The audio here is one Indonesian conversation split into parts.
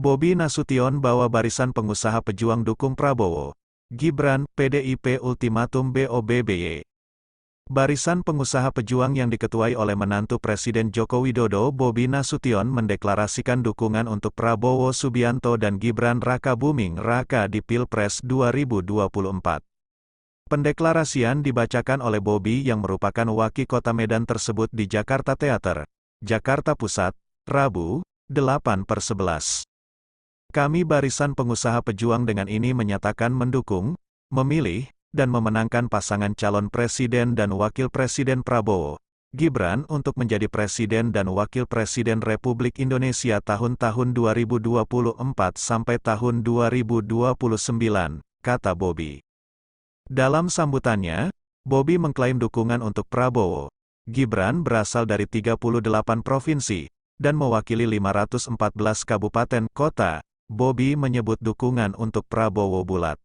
Bobi Nasution bawa barisan pengusaha pejuang dukung Prabowo. Gibran, PDIP ultimatum BOBBY. Barisan pengusaha pejuang yang diketuai oleh menantu Presiden Joko Widodo Bobi Nasution mendeklarasikan dukungan untuk Prabowo Subianto dan Gibran Rakabuming Raka di Pilpres 2024. Pendeklarasian dibacakan oleh Bobi yang merupakan wakil kota Medan tersebut di Jakarta Theater, Jakarta Pusat, Rabu, 8/11. Kami barisan pengusaha pejuang dengan ini menyatakan mendukung, memilih, dan memenangkan pasangan calon presiden dan wakil presiden Prabowo, Gibran untuk menjadi presiden dan wakil presiden Republik Indonesia tahun-tahun 2024 sampai tahun 2029, kata Bobi. Dalam sambutannya, Bobi mengklaim dukungan untuk Prabowo. Gibran berasal dari 38 provinsi, dan mewakili 514 kabupaten kota. Bobi menyebut dukungan untuk Prabowo bulat.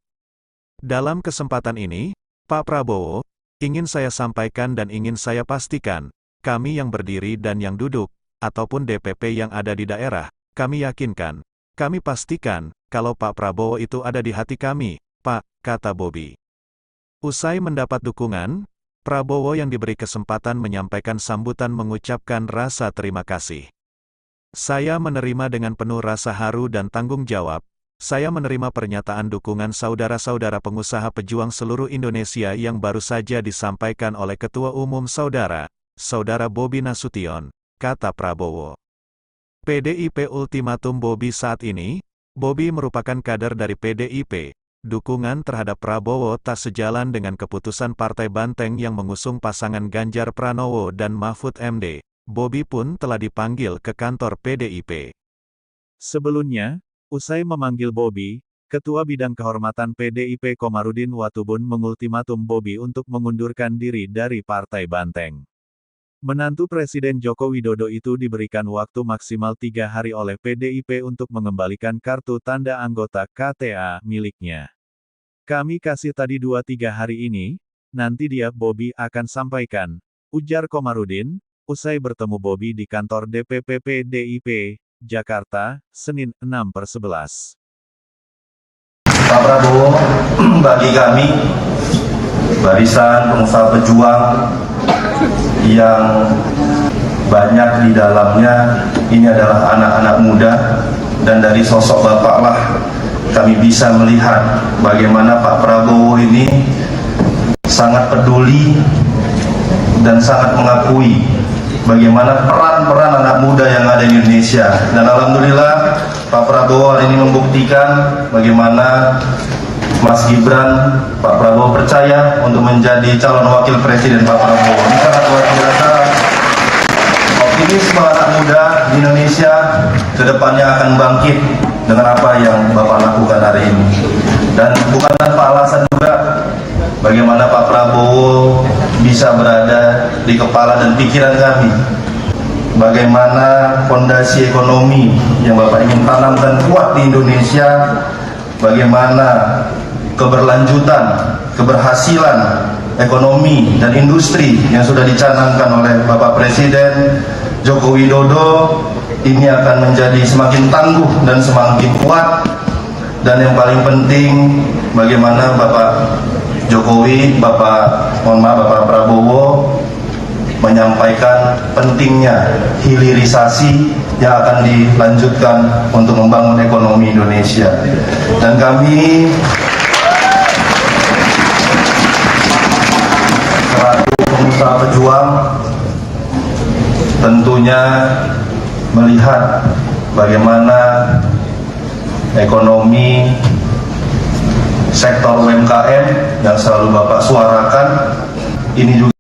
Dalam kesempatan ini, Pak Prabowo, ingin saya sampaikan dan ingin saya pastikan, kami yang berdiri dan yang duduk, ataupun DPP yang ada di daerah, kami yakinkan, kami pastikan, kalau Pak Prabowo itu ada di hati kami, Pak, kata Bobi. Usai mendapat dukungan, Prabowo yang diberi kesempatan menyampaikan sambutan mengucapkan rasa terima kasih. Saya menerima dengan penuh rasa haru dan tanggung jawab. Saya menerima pernyataan dukungan saudara-saudara pengusaha pejuang seluruh Indonesia yang baru saja disampaikan oleh Ketua Umum Saudara Bobi Nasution, kata Prabowo. PDIP ultimatum Bobi saat ini, Bobi merupakan kader dari PDIP. Dukungan terhadap Prabowo tak sejalan dengan keputusan Partai Banteng yang mengusung pasangan Ganjar Pranowo dan Mahfud MD. Bobi pun telah dipanggil ke kantor PDIP. Sebelumnya, usai memanggil Bobi, Ketua Bidang Kehormatan PDIP Komarudin Watubun mengultimatum Bobi untuk mengundurkan diri dari Partai Banteng. Menantu Presiden Joko Widodo itu diberikan waktu maksimal 3 hari oleh PDIP untuk mengembalikan kartu tanda anggota KTA miliknya. Kami kasih tadi 2-3 hari ini, nanti dia Bobi akan sampaikan, ujar Komarudin, usai bertemu Bobi di kantor DPP PDIP, Jakarta, Senin, 6/11. Pak Prabowo, bagi kami, barisan pengusaha pejuang yang banyak di dalamnya, ini adalah anak-anak muda, dan dari sosok Bapak lah, kami bisa melihat bagaimana Pak Prabowo ini sangat peduli dan sangat mengakui bagaimana peran-peran anak muda yang ada di Indonesia. Dan alhamdulillah Pak Prabowo hari ini membuktikan bagaimana Mas Gibran, Pak Prabowo percaya untuk menjadi calon wakil presiden Pak Prabowo. Ini sangat luar biasa. Optimisme anak muda di Indonesia kedepannya akan bangkit dengan apa yang Bapak lakukan hari ini. Dan bukan tanpa alasan juga bagaimana Pak Prabowo bisa berada di kepala dan pikiran kami. Bagaimana fondasi ekonomi yang Bapak ingin tanamkan kuat di Indonesia, bagaimana keberlanjutan, keberhasilan ekonomi dan industri yang sudah dicanangkan oleh Bapak Presiden Joko Widodo, ini akan menjadi semakin tangguh dan semakin kuat. Dan yang paling penting, bagaimana Bapak Jokowi, Bapak Prabowo menyampaikan pentingnya hilirisasi yang akan dilanjutkan untuk membangun ekonomi Indonesia. Dan kami selaku pengusaha pejuang tentunya melihat bagaimana ekonomi sektor UMKM yang selalu Bapak suarakan ini juga